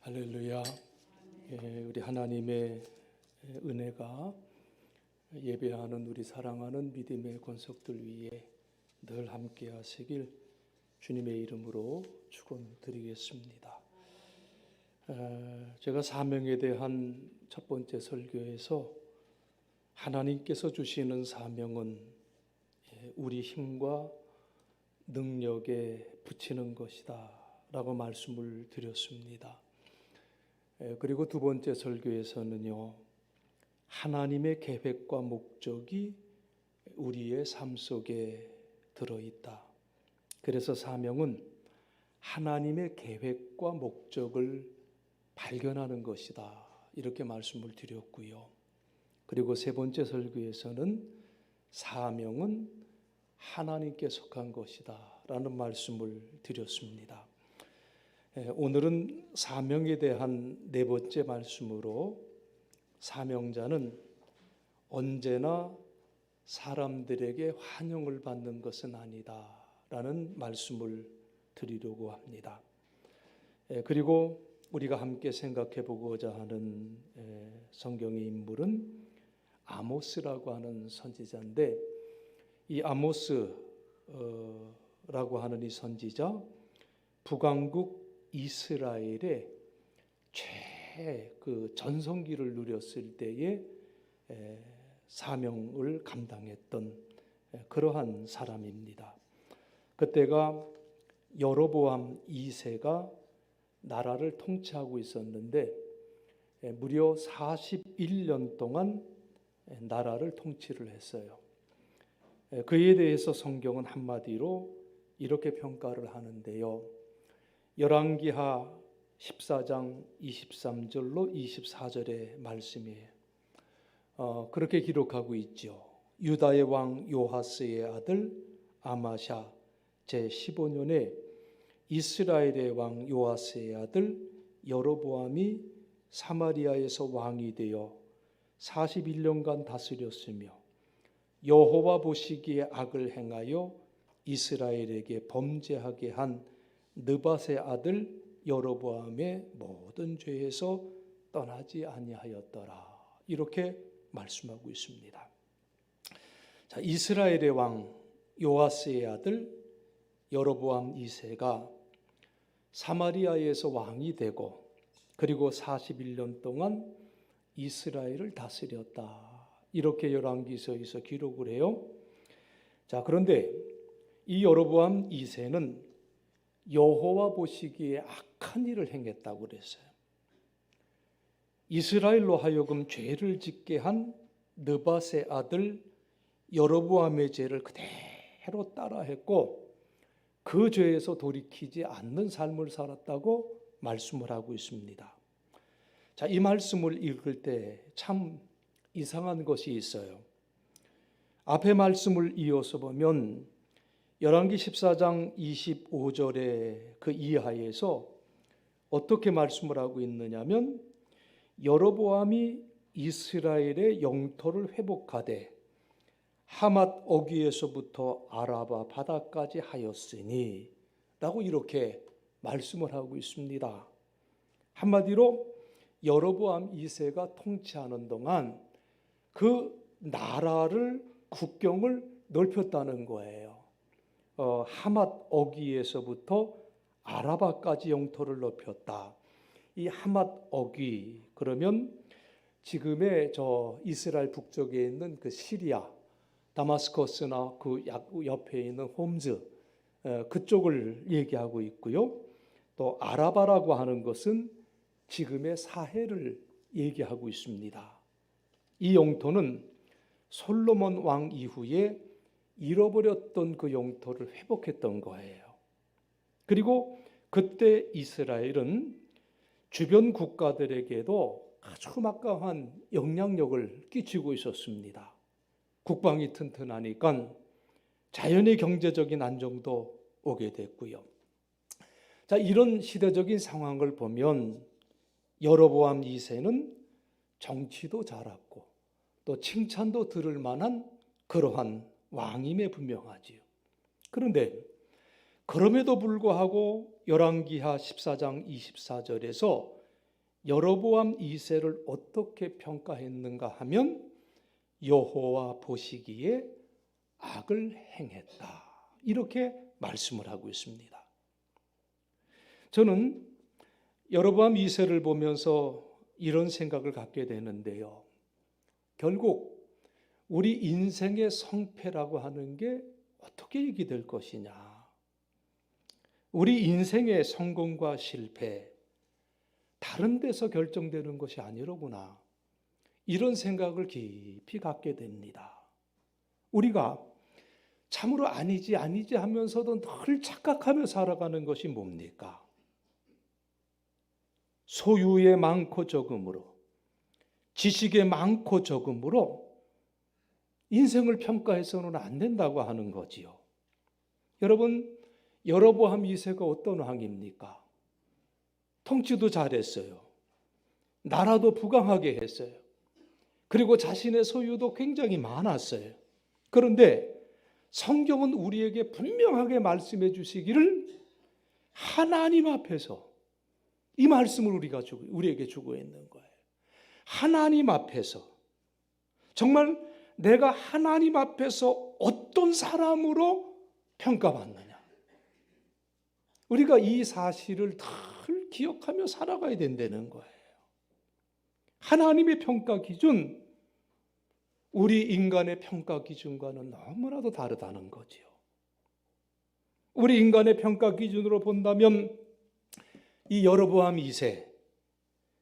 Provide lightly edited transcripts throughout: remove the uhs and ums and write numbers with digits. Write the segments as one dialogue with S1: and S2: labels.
S1: 할렐루야. 우리 하나님의 은혜가 예배하는 우리 사랑하는 믿음의 권속들 위에 늘 함께 하시길 주님의 이름으로 축원드리겠습니다. 제가 사명에 대한 첫 번째 설교에서 하나님께서 주시는 사명은 우리 힘과 능력에 붙이는 것이다 라고 말씀을 드렸습니다. 그리고 두 번째 설교에서는요, 하나님의 계획과 목적이 우리의 삶 속에 들어있다. 그래서 사명은 하나님의 계획과 목적을 발견하는 것이다. 이렇게 말씀을 드렸고요. 그리고 세 번째 설교에서는 사명은 하나님께 속한 것이다 라는 말씀을 드렸습니다. 오늘은 사명에 대한 네 번째 말씀으로 사명자는 언제나 사람들에게 환영을 받는 것은 아니다 라는 말씀을 드리려고 합니다. 그리고 우리가 함께 생각해 보고자 하는 성경의 인물은 아모스라고 하는 선지자인데, 이 아모스라고 하는 이 선지자, 북왕국 이스라엘의 그 전성기를 누렸을 때에 사명을 감당했던 그러한 사람입니다. 그때가 여로보암 2세가 나라를 통치하고 있었는데 무려 41년 동안 나라를 통치를 했어요. 그에 대해서 성경은 한마디로 이렇게 평가를 하는데요. 열왕기하 14장 23절로 24절의 말씀이에요. 그렇게 기록하고 있죠. 유다의 왕 요하스의 아들 아마샤 제15년에 이스라엘의 왕 요아스의 아들 여로보암이 사마리아에서 왕이 되어 41년간 다스렸으며 여호와 보시기에 악을 행하여 이스라엘에게 범죄하게 한 느밧의 아들 여로보암의 모든 죄에서 떠나지 아니하였더라. 이렇게 말씀하고 있습니다. 자, 이스라엘의 왕 요아스의 아들 여로보암 2세가 사마리아에서 왕이 되고 그리고 41년 동안 이스라엘을 다스렸다. 이렇게 열왕기서에서 기록을 해요. 자, 그런데 이 여로보암 2세는 여호와 보시기에 악한 일을 행했다고 그랬어요. 이스라엘로 하여금 죄를 짓게 한 느밧의 아들 여로보암의 죄를 그대로 따라했고 그 죄에서 돌이키지 않는 삶을 살았다고 말씀을 하고 있습니다. 자, 이 말씀을 읽을 때 참 이상한 것이 있어요. 앞에 말씀을 이어서 보면 열왕기 14장 25절의 그 이하에서 어떻게 말씀을 하고 있느냐면 여로보암이 이스라엘의 영토를 회복하되 하맛 어귀에서부터 아라바 바다까지 하였으니 라고 이렇게 말씀을 하고 있습니다. 한마디로 여로보암 2세가 통치하는 동안 그 나라를 국경을 넓혔다는 거예요. 하맛 어귀에서부터 아라바까지 영토를 넓혔다. 이 하맛 어귀 그러면 지금의 저 이스라엘 북쪽에 있는 그 시리아 다마스커스나 그 옆에 있는 홈즈 그쪽을 얘기하고 있고요. 또 아라바라고 하는 것은 지금의 사해를 얘기하고 있습니다. 이 영토는 솔로몬 왕 이후에 잃어버렸던 그 영토를 회복했던 거예요. 그리고 그때 이스라엘은 주변 국가들에게도 아주 막강한 영향력을 끼치고 있었습니다. 국방이 튼튼하니까 자연의 경제적인 안정도 오게 됐고요. 자, 이런 시대적인 상황을 보면 여로보암 2세는 정치도 잘하고 또 칭찬도 들을 만한 그러한 왕임에 분명하지요. 그런데 그럼에도 불구하고 열왕기하 14장 24절에서 여로보암 2세를 어떻게 평가했는가 하면 여호와 보시기에 악을 행했다, 이렇게 말씀을 하고 있습니다. 저는 여로보암 2세를 보면서 이런 생각을 갖게 되는데요. 결국 우리 인생의 성패라고 하는 게 어떻게 얘기될 것이냐, 우리 인생의 성공과 실패, 다른 데서 결정되는 것이 아니로구나, 이런 생각을 깊이 갖게 됩니다. 우리가 참으로 아니지 하면서도 늘 착각하며 살아가는 것이 뭡니까? 소유의 많고 적음으로, 지식의 많고 적음으로 인생을 평가해서는 안 된다고 하는 거지요. 여러분, 여로보암 2세가 어떤 왕입니까? 통치도 잘했어요. 나라도 부강하게 했어요. 그리고 자신의 소유도 굉장히 많았어요. 그런데 성경은 우리에게 분명하게 말씀해 주시기를 하나님 앞에서 이 말씀을 우리에게 주고 있는 거예요. 하나님 앞에서, 정말 내가 하나님 앞에서 어떤 사람으로 평가받느냐, 우리가 이 사실을 늘 기억하며 살아가야 된다는 거예요. 하나님의 평가 기준, 우리 인간의 평가 기준과는 너무나도 다르다는 거지요. 우리 인간의 평가 기준으로 본다면 이 여로보암 2세,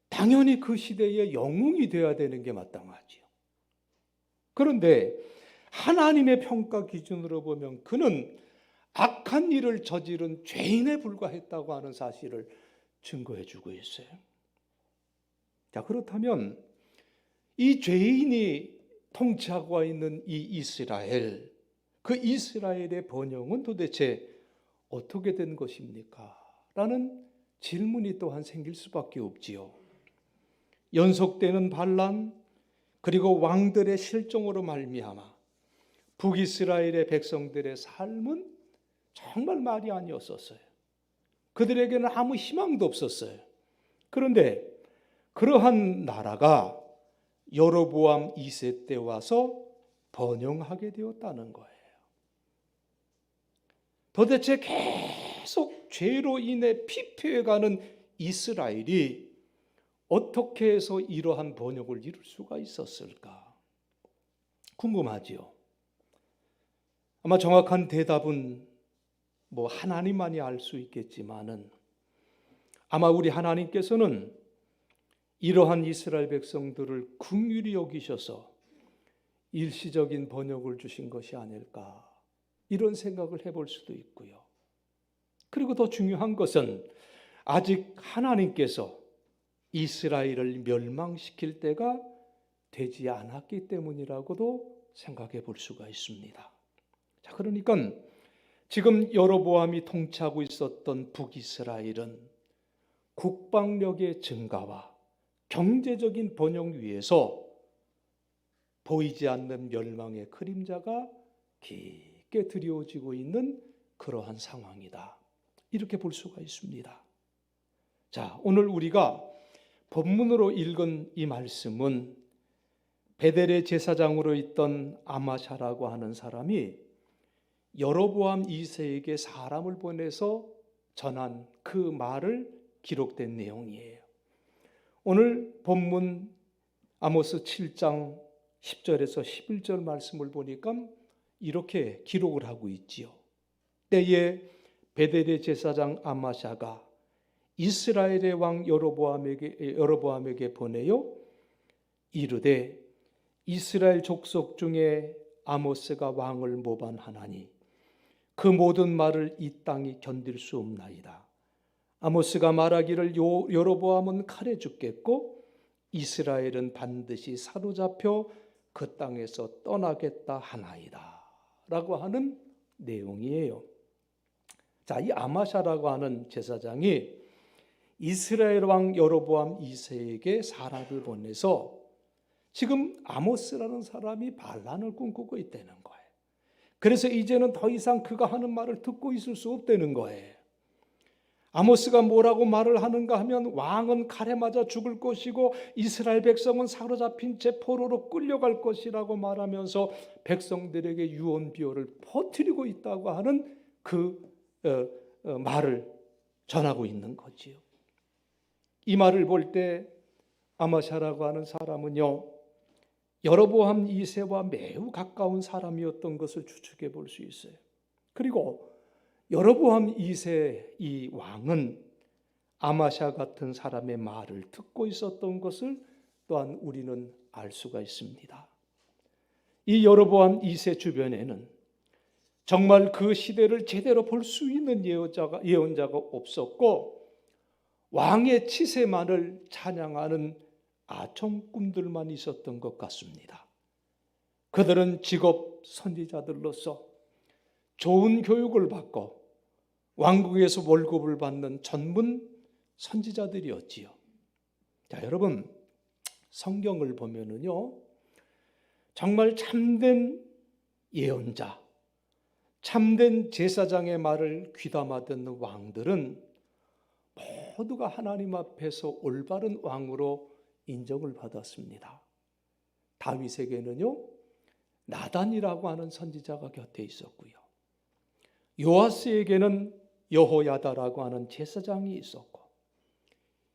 S1: 당연히 그 시대의 영웅이 되어야 되는 게 마땅하지요. 그런데 하나님의 평가 기준으로 보면 그는 악한 일을 저지른 죄인에 불과했다고 하는 사실을 증거해 주고 있어요. 자, 그렇다면 이 죄인이 통치하고 있는 이 이스라엘, 그 이스라엘의 번영은 도대체 어떻게 된 것입니까? 라는 질문이 또한 생길 수밖에 없지요. 연속되는 반란, 그리고 왕들의 실종으로 말미암아 북이스라엘의 백성들의 삶은 정말 말이 아니었었어요. 그들에게는 아무 희망도 없었어요. 그런데 그러한 나라가 여로보암 2세 때 와서 번영하게 되었다는 거예요. 도대체 계속 죄로 인해 피폐해가는 이스라엘이 어떻게 해서 이러한 번영을 이룰 수가 있었을까? 궁금하지요. 아마 정확한 대답은 하나님만이 알 수 있겠지만은, 아마 우리 하나님께서는 이러한 이스라엘 백성들을 긍휼히 여기셔서 일시적인 번영을 주신 것이 아닐까, 이런 생각을 해볼 수도 있고요. 그리고 더 중요한 것은 아직 하나님께서 이스라엘을 멸망시킬 때가 되지 않았기 때문이라고도 생각해 볼 수가 있습니다. 자, 그러니까 지금 여로보암이 통치하고 있었던 북이스라엘은 국방력의 증가와 경제적인 번영 위에서 보이지 않는 멸망의 그림자가 깊게 드리워지고 있는 그러한 상황이다, 이렇게 볼 수가 있습니다. 자, 오늘 우리가 본문으로 읽은 이 말씀은 베델의 제사장으로 있던 아마샤라고 하는 사람이 여로보암 2세에게 사람을 보내서 전한 그 말을 기록된 내용이에요. 오늘 본문 아모스 7장 10절에서 11절 말씀을 보니까 이렇게 기록을 하고 있지요. 때에 베델의 제사장 아마샤가 이스라엘의 왕 여로보암에게 보내요 이르되 이스라엘 족속 중에 아모스가 왕을 모반하나니 그 모든 말을 이 땅이 견딜 수 없나이다. 아모스가 말하기를 여로보암은 칼에 죽겠고 이스라엘은 반드시 사로잡혀 그 땅에서 떠나겠다 하나이다 라고 하는 내용이에요. 자, 이 아마샤라고 하는 제사장이 이스라엘 왕 여로보암 2세에게 사람을 보내서 지금 아모스라는 사람이 반란을 꿈꾸고 있다는 거예요. 그래서 이제는 더 이상 그가 하는 말을 듣고 있을 수 없다는 거예요. 아모스가 뭐라고 말을 하는가 하면 왕은 칼에 맞아 죽을 것이고 이스라엘 백성은 사로잡힌 채 포로로 끌려갈 것이라고 말하면서 백성들에게 유언비어를 퍼뜨리고 있다고 하는 그 말을 전하고 있는 거지요. 이 말을 볼 때 아마샤라고 하는 사람은요, 여로보암 2세와 매우 가까운 사람이었던 것을 추측해 볼 수 있어요. 그리고 여로보암 2세 이 왕은 아마샤 같은 사람의 말을 듣고 있었던 것을 또한 우리는 알 수가 있습니다. 이 여로보암 2세 주변에는 정말 그 시대를 제대로 볼 수 있는 예언자가 없었고 왕의 치세만을 찬양하는 아청꾼들만 있었던 것 같습니다. 그들은 직업 선지자들로서 좋은 교육을 받고 왕국에서 월급을 받는 전문 선지자들이었지요. 자, 여러분, 성경을 보면은요, 정말 참된 예언자, 참된 제사장의 말을 귀담아 듣는 왕들은 모두가 하나님 앞에서 올바른 왕으로 인정을 받았습니다. 다윗에게는요, 나단이라고 하는 선지자가 곁에 있었고요. 요아스에게는 여호야다라고 하는 제사장이 있었고,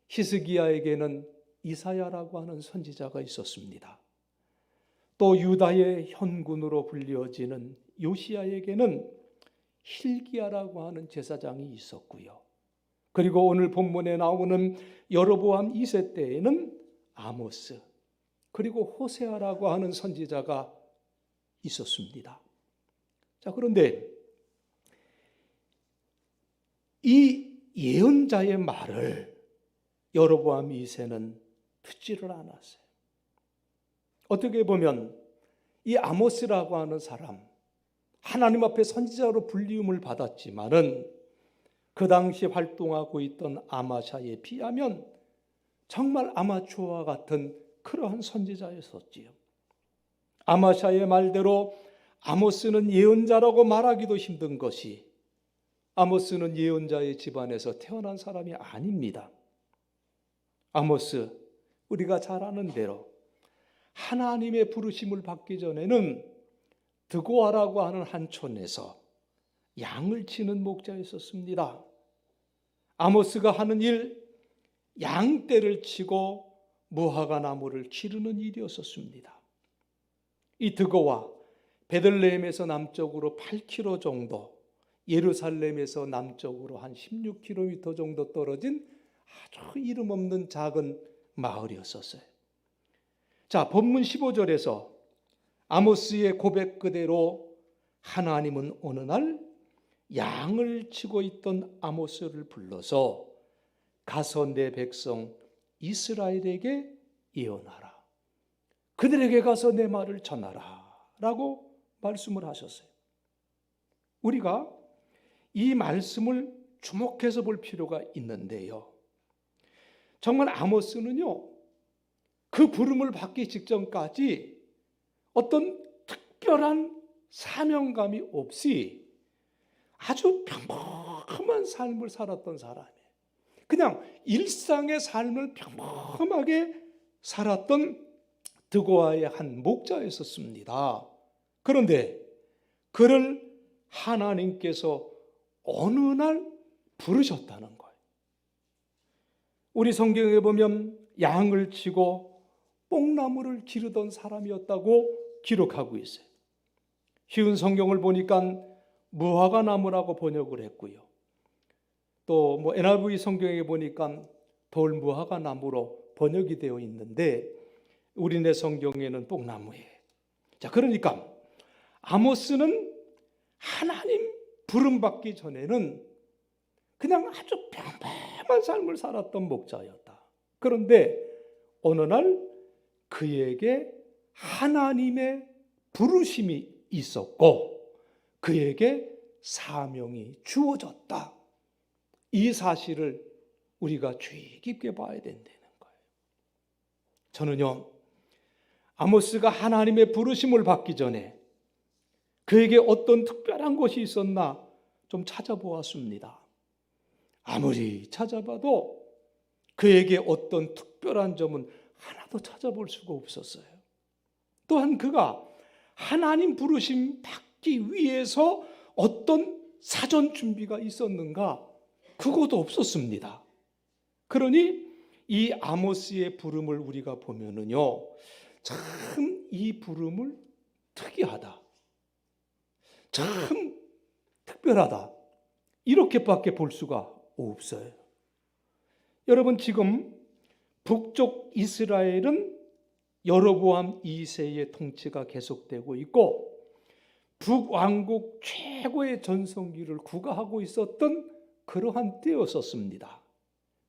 S1: 히스기야에게는 이사야라고 하는 선지자가 있었습니다. 또 유다의 현군으로 불리어지는 요시야에게는 hil기야라고 하는 제사장이 있었고요. 그리고 오늘 본문에 나오는 여로보암 2세 때에는 아모스, 그리고 호세아라고 하는 선지자가 있었습니다. 자, 그런데 이 예언자의 말을 여로보암 2세는 듣지를 않았어요. 어떻게 보면 이 아모스라고 하는 사람, 하나님 앞에 선지자로 불리움을 받았지만은 그 당시 활동하고 있던 아마샤에 비하면 정말 아마추어와 같은 그러한 선지자였었지요. 아마샤의 말대로 아모스는 예언자라고 말하기도 힘든 것이, 아모스는 예언자의 집안에서 태어난 사람이 아닙니다. 아모스, 우리가 잘 아는 대로 하나님의 부르심을 받기 전에는 드고아라고 하는 한 촌에서 양을 치는 목자였었습니다. 아모스가 하는 일, 양떼를 치고 무화과 나무를 기르는 일이었었습니다. 이 드고아, 베들레헴에서 남쪽으로 8km 정도, 예루살렘에서 남쪽으로 한 16km 정도 떨어진 아주 이름 없는 작은 마을이었었어요. 자, 본문 15절에서 아모스의 고백 그대로 하나님은 어느 날 양을 치고 있던 아모스를 불러서 가서 내 백성 이스라엘에게 예언하라. 그들에게 가서 내 말을 전하라. 라고 말씀을 하셨어요. 우리가 이 말씀을 주목해서 볼 필요가 있는데요. 정말 아모스는요, 그 부름을 받기 직전까지 어떤 특별한 사명감이 없이 아주 평범한 삶을 살았던 사람이에요. 그냥 일상의 삶을 평범하게 살았던 드고아의 한 목자였었습니다. 그런데 그를 하나님께서 어느 날 부르셨다는 거예요. 우리 성경에 보면 양을 치고 뽕나무를 기르던 사람이었다고 기록하고 있어요. 쉬운 성경을 보니까 무화과 나무라고 번역을 했고요. 또 NIV 성경에 보니까 돌 무화과 나무로 번역이 되어 있는데 우리네 성경에는 뽕나무예요. 자, 그러니까 아모스는 하나님 부름 받기 전에는 그냥 아주 평범한 삶을 살았던 목자였다. 그런데 어느 날 그에게 하나님의 부르심이 있었고 그에게 사명이 주어졌다. 이 사실을 우리가 주의 깊게 봐야 된다는 거예요. 저는요, 아모스가 하나님의 부르심을 받기 전에 그에게 어떤 특별한 것이 있었나 좀 찾아보았습니다. 아무리 찾아봐도 그에게 어떤 특별한 점은 하나도 찾아볼 수가 없었어요. 또한 그가 하나님 부르심 받기 위해서 어떤 사전 준비가 있었는가? 그것도 없었습니다. 그러니 이 아모스의 부름을 우리가 보면은요, 참 이 부름을 특이하다, 참 특별하다, 이렇게밖에 볼 수가 없어요. 여러분, 지금 북쪽 이스라엘은 여로보암 2세의 통치가 계속되고 있고, 북왕국 최고의 전성기를 구가하고 있었던 그러한 때였었습니다.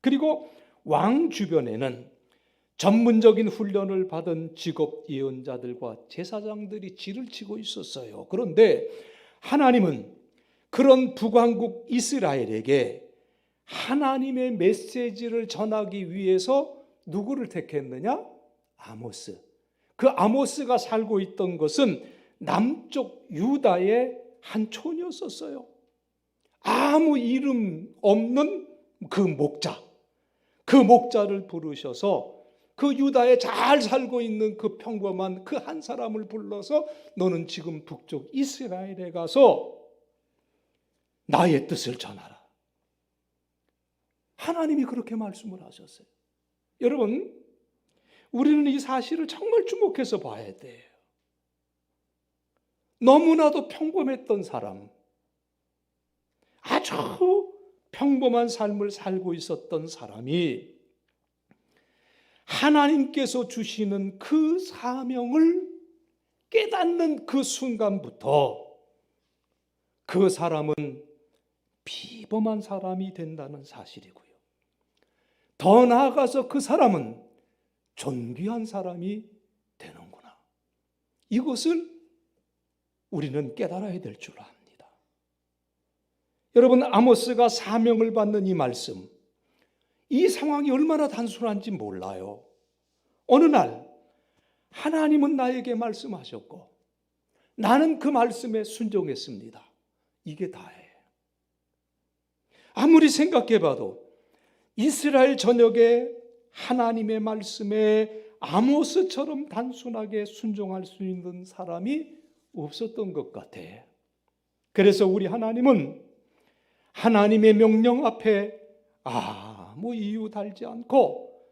S1: 그리고 왕 주변에는 전문적인 훈련을 받은 직업 예언자들과 제사장들이 질을 치고 있었어요. 그런데 하나님은 그런 북왕국 이스라엘에게 하나님의 메시지를 전하기 위해서 누구를 택했느냐? 아모스. 그 아모스가 살고 있던 것은 남쪽 유다의 한 촌이었어요. 아무 이름 없는 그 목자를 부르셔서 그 유다에 잘 살고 있는 그 평범한 그 한 사람을 불러서 너는 지금 북쪽 이스라엘에 가서 나의 뜻을 전하라. 하나님이 그렇게 말씀을 하셨어요. 여러분, 우리는 이 사실을 정말 주목해서 봐야 돼요. 너무나도 평범했던 사람, 아주 평범한 삶을 살고 있었던 사람이 하나님께서 주시는 그 사명을 깨닫는 그 순간부터 그 사람은 비범한 사람이 된다는 사실이고요. 더 나아가서 그 사람은 존귀한 사람이 되는구나. 이것을 우리는 깨달아야 될 줄 압니다. 여러분, 아모스가 사명을 받는 이 말씀, 이 상황이 얼마나 단순한지 몰라요. 어느 날 하나님은 나에게 말씀하셨고 나는 그 말씀에 순종했습니다. 이게 다예요. 아무리 생각해봐도 이스라엘 전역에 하나님의 말씀에 아모스처럼 단순하게 순종할 수 있는 사람이 없었던 것 같아요. 그래서 우리 하나님은 하나님의 명령 앞에 아무 이유 달지 않고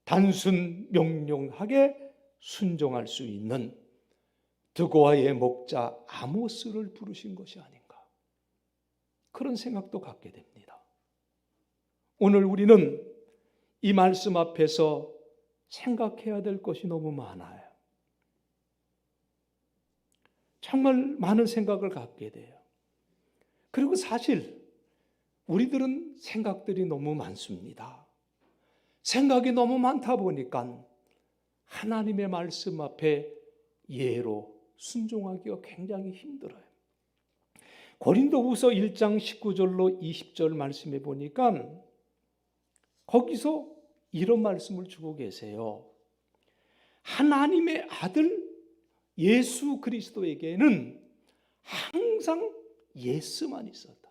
S1: 단순 명령하게 순종할 수 있는 드고아의 목자 아모스를 부르신 것이 아닌가, 그런 생각도 갖게 됩니다. 오늘 우리는 이 말씀 앞에서 생각해야 될 것이 너무 많아요. 정말 많은 생각을 갖게 돼요. 그리고 사실 우리들은 생각들이 너무 많습니다. 생각이 너무 많다 보니까 하나님의 말씀 앞에 예로 순종하기가 굉장히 힘들어요. 고린도후서 1장 19절로 20절 말씀해 보니까 거기서 이런 말씀을 주고 계세요. 하나님의 아들 예수 그리스도에게는 항상 예스만 있었다.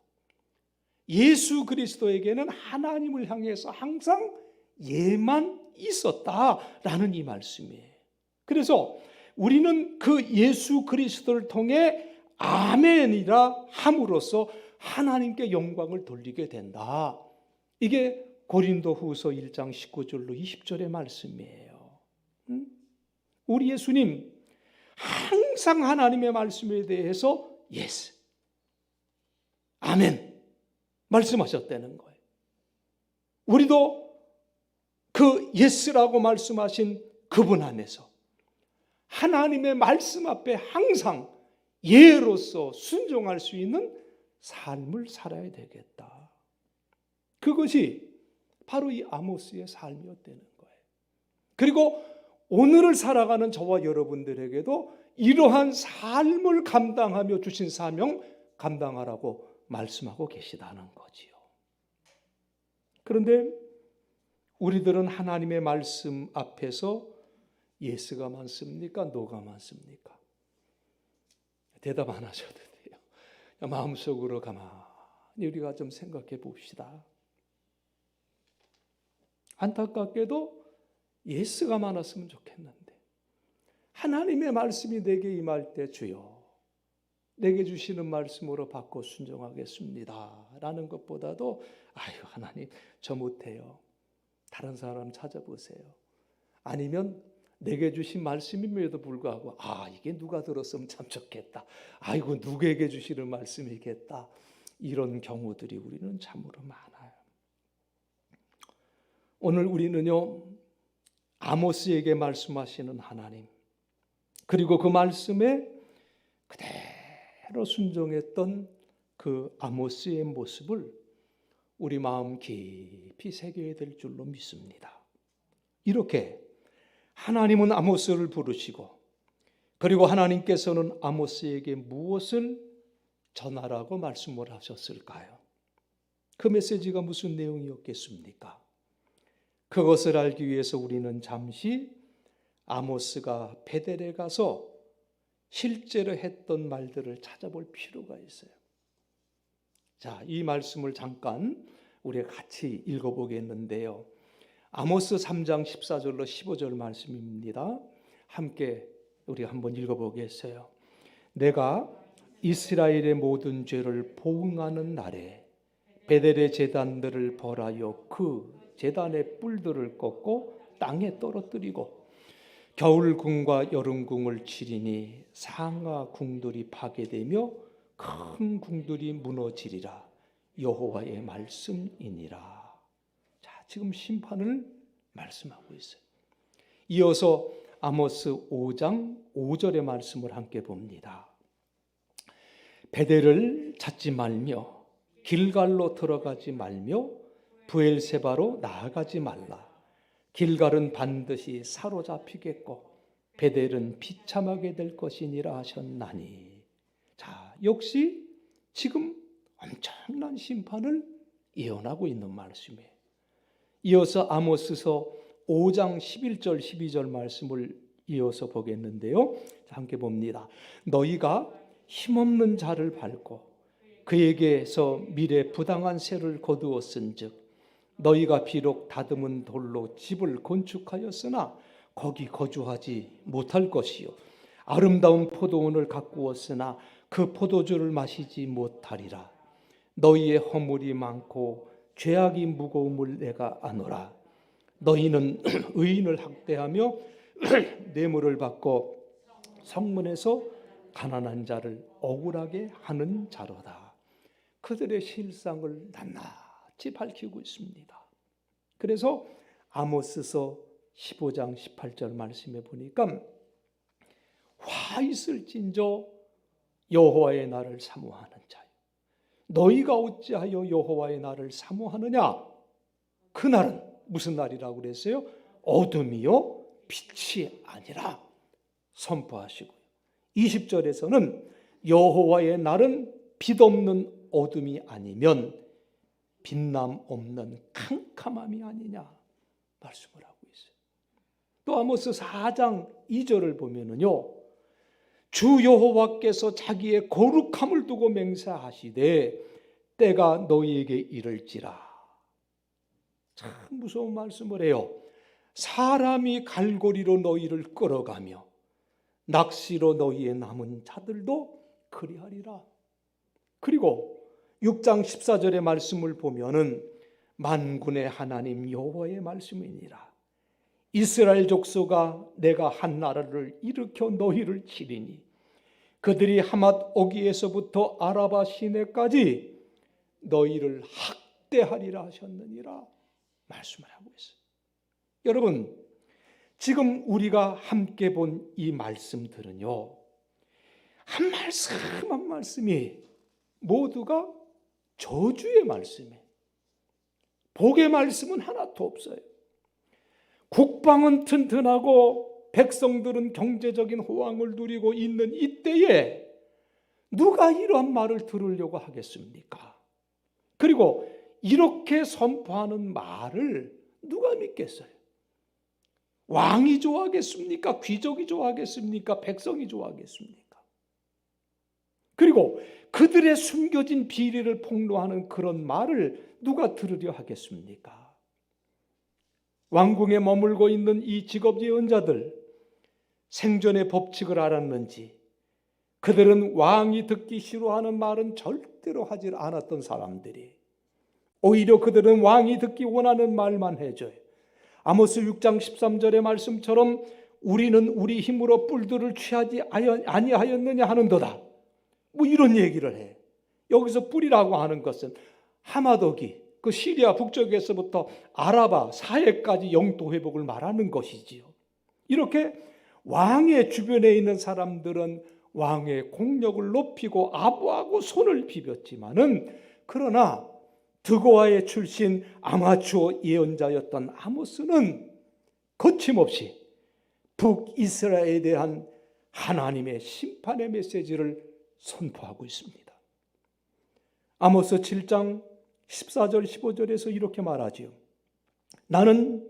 S1: 예수 그리스도에게는 하나님을 향해서 항상 예만 있었다라는 이 말씀이에요. 그래서 우리는 그 예수 그리스도를 통해 아멘이라 함으로써 하나님께 영광을 돌리게 된다. 이게 고린도후서 1장 19절로 20절의 말씀이에요. 우리 예수님 항상 하나님의 말씀에 대해서 예스, 아멘 말씀하셨다는 거예요. 우리도 그 예스라고 말씀하신 그분 안에서 하나님의 말씀 앞에 항상 예로서 순종할 수 있는 삶을 살아야 되겠다. 그것이 바로 이 아모스의 삶이었다는 거예요. 그리고 오늘을 살아가는 저와 여러분들에게도 이러한 삶을 감당하며 주신 사명 감당하라고 말씀하고 계시다는 거지요. 그런데 우리들은 하나님의 말씀 앞에서 예스가 많습니까? 노가 많습니까? 대답 안 하셔도 돼요. 마음속으로 가만히 우리가 좀 생각해 봅시다. 안타깝게도 예스가 많았으면 좋겠는데 하나님의 말씀이 내게 임할 때 주여 내게 주시는 말씀으로 받고 순종하겠습니다 라는 것보다도 아유 하나님 저 못해요. 다른 사람 찾아보세요. 아니면 내게 주신 말씀임에도 불구하고 이게 누가 들었으면 참 좋겠다. 아이고 누구에게 주시는 말씀이겠다. 이런 경우들이 우리는 참으로 많아요. 오늘 우리는요 아모스에게 말씀하시는 하나님 그리고 그 말씀에 그대로 순종했던 그 아모스의 모습을 우리 마음 깊이 새겨야 될 줄로 믿습니다. 이렇게 하나님은 아모스를 부르시고 그리고 하나님께서는 아모스에게 무엇을 전하라고 말씀을 하셨을까요? 그 메시지가 무슨 내용이었겠습니까? 그것을 알기 위해서 우리는 잠시 아모스가 베델에 가서 실제로 했던 말들을 찾아볼 필요가 있어요. 자, 이 말씀을 잠깐 우리가 같이 읽어보겠는데요. 아모스 3장 14절로 15절 말씀입니다. 함께 우리가 한번 읽어보겠어요. 내가 이스라엘의 모든 죄를 보응하는 날에 베델의 제단들을 벌하여 그 제단의 뿔들을 꺾고 땅에 떨어뜨리고 겨울궁과 여름궁을 치리니 상하 궁들이 파괴되며 큰 궁들이 무너지리라. 여호와의 말씀이니라. 자, 지금 심판을 말씀하고 있어요. 이어서 아모스 5장 5절의 말씀을 함께 봅니다. 베델을 찾지 말며 길갈로 들어가지 말며 브엘세바로 나아가지 말라. 길갈은 반드시 사로잡히겠고 베델은 비참하게 될 것이니라 하셨나니. 자, 역시 지금 엄청난 심판을 예언하고 있는 말씀이에요. 이어서 아모스서 5장 11절 12절 말씀을 이어서 보겠는데요. 함께 봅니다. 너희가 힘없는 자를 밟고 그에게서 미래 부당한 세를 거두었은즉 너희가 비록 다듬은 돌로 집을 건축하였으나 거기 거주하지 못할 것이요 아름다운 포도원을 가꾸었으나 그 포도주를 마시지 못하리라. 너희의 허물이 많고 죄악이 무거움을 내가 아노라. 너희는 의인을 학대하며 뇌물을 받고 성문에서 가난한 자를 억울하게 하는 자로다. 그들의 실상을 낱낱이 밝히고 있습니다. 그래서 아모스서 15장 18절 말씀에 보니까 화 있을진저 여호와의 날을 사모하는 자요 너희가 어찌하여 여호와의 날을 사모하느냐. 그 날은 무슨 날이라고 그랬어요? 어둠이요 빛이 아니라 선포하시고요. 20절에서는 여호와의 날은 빛 없는 어둠이 아니면 빛남 없는 캄캄함이 아니냐 말씀을 하고 있어요. 또 아모스 4장 2절을 보면은요. 주 여호와께서 자기의 거룩함을 두고 맹세하시되 때가 너희에게 이를지라. 참 무서운 말씀을 해요. 사람이 갈고리로 너희를 끌어가며 낚시로 너희의 남은 자들도 그리하리라. 그리고 6장 14절의 말씀을 보면은 만군의 하나님 여호와의 말씀이니라. 이스라엘 족속아 내가 한 나라를 일으켜 너희를 치리니 그들이 하맛 오기에서부터 아라바 시내까지 너희를 학대하리라 하셨느니라 말씀을 하고 있어요. 여러분 지금 우리가 함께 본 이 말씀들은요 한 말씀 한 말씀이 모두가 저주의 말씀이에요. 복의 말씀은 하나도 없어요. 국방은 튼튼하고 백성들은 경제적인 호황을 누리고 있는 이때에 누가 이러한 말을 들으려고 하겠습니까? 그리고 이렇게 선포하는 말을 누가 믿겠어요? 왕이 좋아하겠습니까? 귀족이 좋아하겠습니까? 백성이 좋아하겠습니까? 그리고 그들의 숨겨진 비리를 폭로하는 그런 말을 누가 들으려 하겠습니까? 왕궁에 머물고 있는 이 직업 예언자들, 생존의 법칙을 알았는지 그들은 왕이 듣기 싫어하는 말은 절대로 하지 않았던 사람들이, 오히려 그들은 왕이 듣기 원하는 말만 해줘요. 아모스 6장 13절의 말씀처럼 우리는 우리 힘으로 뿔들을 취하지 아니하였느냐 하는도다. 뭐 이런 얘기를 해. 여기서 뿔이라고 하는 것은 하마더기, 그 시리아 북쪽에서부터 아라바 사해까지 영토 회복을 말하는 것이지요. 이렇게 왕의 주변에 있는 사람들은 왕의 공력을 높이고 아부하고 손을 비볐지만은, 그러나 드고아의 출신 아마추어 예언자였던 아모스는 거침없이 북이스라엘에 대한 하나님의 심판의 메시지를 선포하고 있습니다. 아모스 7장 14절 15절에서 이렇게 말하지요. 나는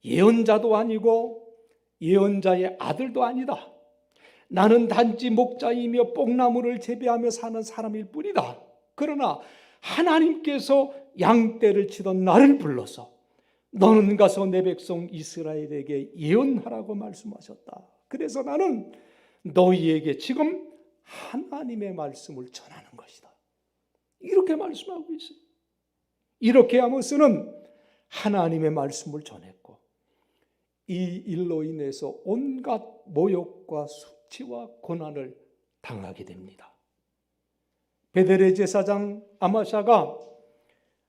S1: 예언자도 아니고 예언자의 아들도 아니다. 나는 단지 목자이며 뽕나무를 재배하며 사는 사람일 뿐이다. 그러나 하나님께서 양떼를 치던 나를 불러서 너는 가서 내 백성 이스라엘에게 예언하라고 말씀하셨다. 그래서 나는 너희에게 지금 하나님의 말씀을 전하는 것이다. 이렇게 말씀하고 있어요. 이렇게 아모스는 하나님의 말씀을 전했고, 이 일로 인해서 온갖 모욕과 수치와 고난을 당하게 됩니다. 베델의 제사장 아마샤가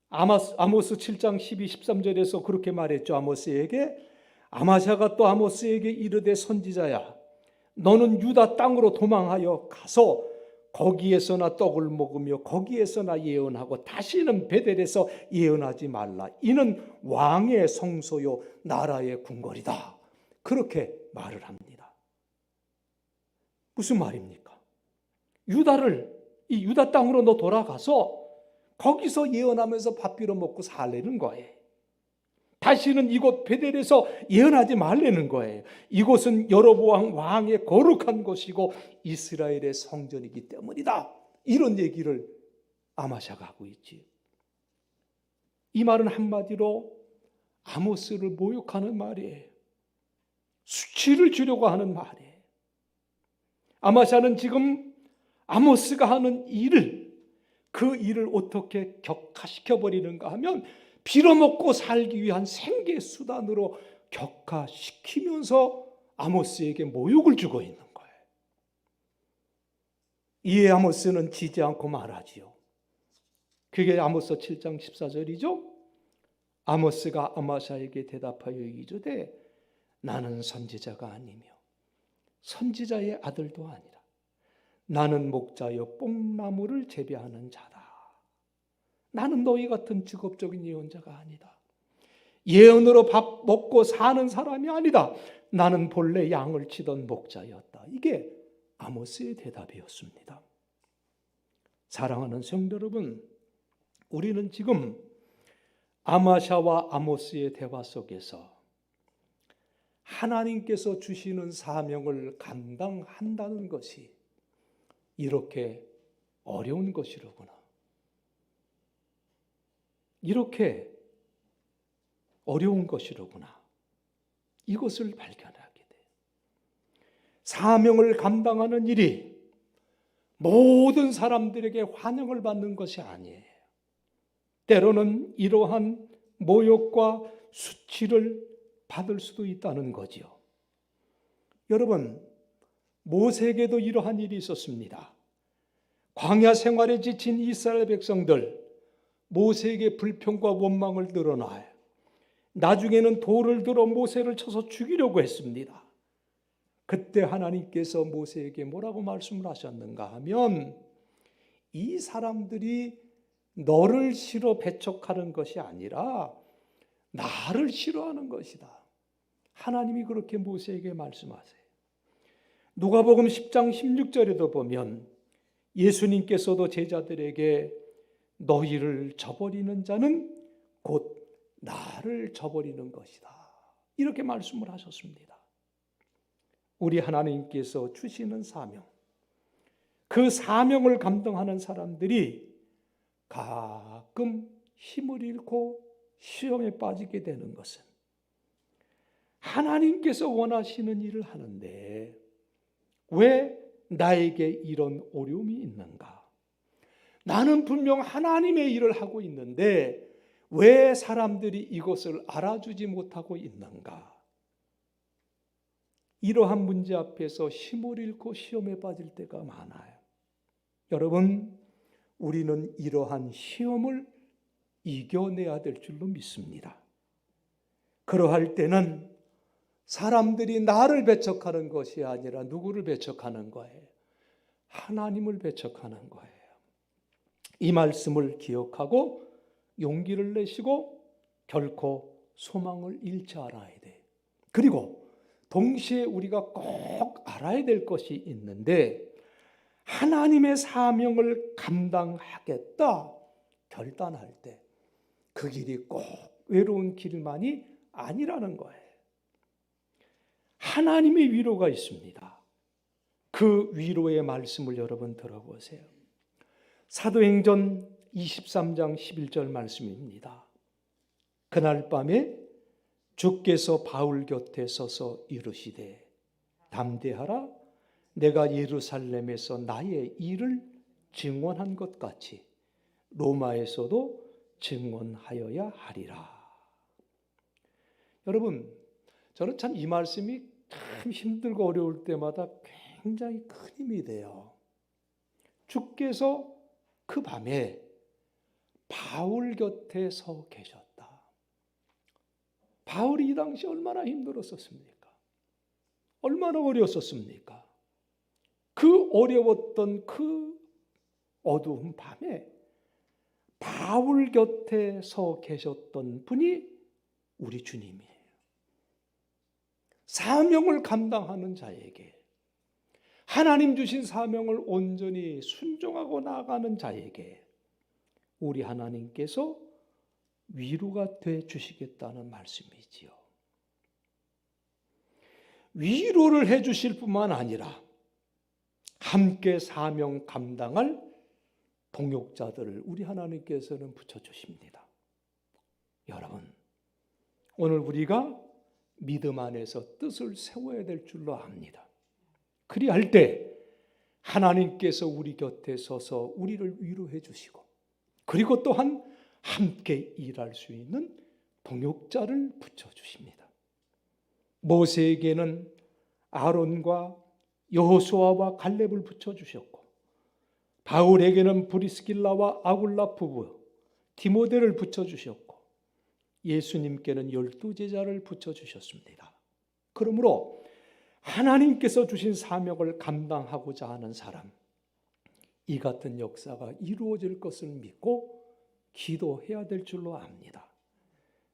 S1: 아모스 7장 12, 13절에서 그렇게 말했죠. 아모스에게, 아마샤가 또 아모스에게 이르되 선지자야, 너는 유다 땅으로 도망하여 가서 거기에서나 떡을 먹으며 거기에서나 예언하고 다시는 베델에서 예언하지 말라. 이는 왕의 성소요 나라의 궁궐이다. 그렇게 말을 합니다. 무슨 말입니까? 이 유다 땅으로 너 돌아가서 거기서 예언하면서 밥 빌어 먹고 살라는 거예요. 다시는 이곳 베델에서 예언하지 말라는 거예요. 이곳은 여로보암 왕의 거룩한 곳이고 이스라엘의 성전이기 때문이다. 이런 얘기를 아마샤가 하고 있지. 이 말은 한마디로 아모스를 모욕하는 말이에요. 수치를 주려고 하는 말이에요. 아마샤는 지금 아모스가 하는 그 일을 어떻게 격화시켜버리는가 하면 빌어먹고 살기 위한 생계수단으로 격화시키면서 아모스에게 모욕을 주고 있는 거예요. 이에 아모스는 지지 않고 말하지요. 그게 아모스 7장 14절이죠. 아모스가 아마샤에게 대답하여 이르되 나는 선지자가 아니며 선지자의 아들도 아니라 나는 목자여 뽕나무를 재배하는 자다. 나는 너희 같은 직업적인 예언자가 아니다. 예언으로 밥 먹고 사는 사람이 아니다. 나는 본래 양을 치던 목자였다. 이게 아모스의 대답이었습니다. 사랑하는 성도 여러분, 우리는 지금 아마샤와 아모스의 대화 속에서 하나님께서 주시는 사명을 감당한다는 것이 이렇게 어려운 것이로구나. 이렇게 어려운 것이로구나. 이것을 발견하게 돼요. 사명을 감당하는 일이 모든 사람들에게 환영을 받는 것이 아니에요. 때로는 이러한 모욕과 수치를 받을 수도 있다는 거지요. 여러분, 모세에게도 이러한 일이 있었습니다. 광야 생활에 지친 이스라엘 백성들, 모세에게 불평과 원망을 드러나요. 나중에는 돌을 들어 모세를 쳐서 죽이려고 했습니다. 그때 하나님께서 모세에게 뭐라고 말씀을 하셨는가 하면, 이 사람들이 너를 싫어 배척하는 것이 아니라 나를 싫어하는 것이다. 하나님이 그렇게 모세에게 말씀하세요. 누가복음 10장 16절에도 보면 예수님께서도 제자들에게 너희를 저버리는 자는 곧 나를 저버리는 것이다. 이렇게 말씀을 하셨습니다. 우리 하나님께서 주시는 사명, 그 사명을 감당하는 사람들이 가끔 힘을 잃고 시험에 빠지게 되는 것은 하나님께서 원하시는 일을 하는데 왜 나에게 이런 어려움이 있는가? 나는 분명 하나님의 일을 하고 있는데 왜 사람들이 이것을 알아주지 못하고 있는가? 이러한 문제 앞에서 힘을 잃고 시험에 빠질 때가 많아요. 여러분, 우리는 이러한 시험을 이겨내야 될 줄로 믿습니다. 그러할 때는 사람들이 나를 배척하는 것이 아니라 누구를 배척하는 거예요? 하나님을 배척하는 거예요. 이 말씀을 기억하고 용기를 내시고 결코 소망을 잃지 않아야 돼. 그리고 동시에 우리가 꼭 알아야 될 것이 있는데 하나님의 사명을 감당하겠다 결단할 때 그 길이 꼭 외로운 길만이 아니라는 거예요. 하나님의 위로가 있습니다. 그 위로의 말씀을 여러분 들어보세요. 사도행전 23장 11절 말씀입니다. 그날 밤에 주께서 바울 곁에 서서 이르시되 담대하라, 내가 예루살렘에서 나의 일을 증언한 것 같이 로마에서도 증언하여야 하리라. 여러분, 저는 참 이 말씀이 참 힘들고 어려울 때마다 굉장히 큰 힘이 돼요. 주께서 그 밤에 바울 곁에 서 계셨다. 바울이 이 당시 얼마나 힘들었었습니까? 얼마나 어려웠었습니까? 그 어려웠던 그 어두운 밤에 바울 곁에 서 계셨던 분이 우리 주님이에요. 사명을 감당하는 자에게, 하나님 주신 사명을 온전히 순종하고 나아가는 자에게 우리 하나님께서 위로가 돼 주시겠다는 말씀이지요. 위로를 해 주실 뿐만 아니라 함께 사명 감당할 동역자들을 우리 하나님께서는 붙여주십니다. 여러분, 오늘 우리가 믿음 안에서 뜻을 세워야 될 줄로 압니다. 그리할 때 하나님께서 우리 곁에 서서 우리를 위로해 주시고 그리고 또한 함께 일할 수 있는 동역자를 붙여주십니다. 모세에게는 아론과 여호수아와 갈렙을 붙여주셨고 바울에게는 브리스길라와 아굴라 부부 디모데를 붙여주셨고 예수님께는 12제자를 붙여주셨습니다. 그러므로 하나님께서 주신 사명을 감당하고자 하는 사람, 이 같은 역사가 이루어질 것을 믿고 기도해야 될 줄로 압니다.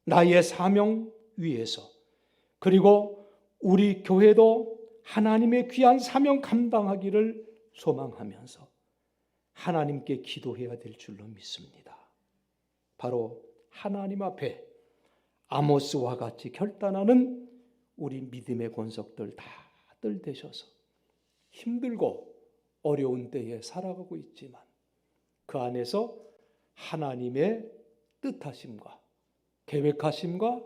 S1: 나의 사명 위에서 그리고 우리 교회도 하나님의 귀한 사명 감당하기를 소망하면서 하나님께 기도해야 될 줄로 믿습니다. 바로 하나님 앞에 아모스와 같이 결단하는 우리 믿음의 권속들 다들 되셔서 힘들고 어려운 때에 살아가고 있지만 그 안에서 하나님의 뜻하심과 계획하심과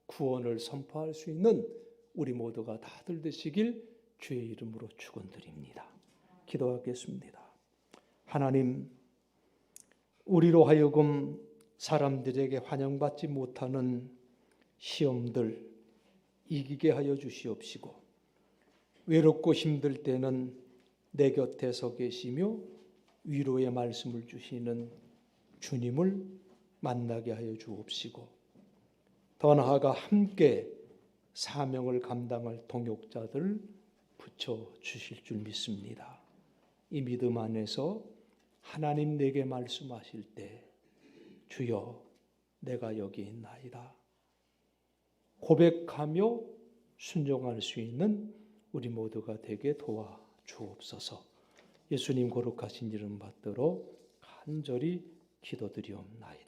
S1: 구원을 선포할 수 있는 우리 모두가 다들 되시길 주의 이름으로 축원드립니다. 기도하겠습니다. 하나님, 우리로 하여금 사람들에게 환영받지 못하는 시험들 이기게 하여 주시옵시고 외롭고 힘들 때는 내 곁에 서 계시며 위로의 말씀을 주시는 주님을 만나게 하여 주옵시고 더 나아가 함께 사명을 감당할 동역자들을 붙여 주실 줄 믿습니다. 이 믿음 안에서 하나님 내게 말씀하실 때 주여 내가 여기 있나이다 고백하며 순종할 수 있는 우리 모두가 되게 도와 주옵소서. 예수님 거룩하신 이름 받들어 간절히 기도드리옵나이다.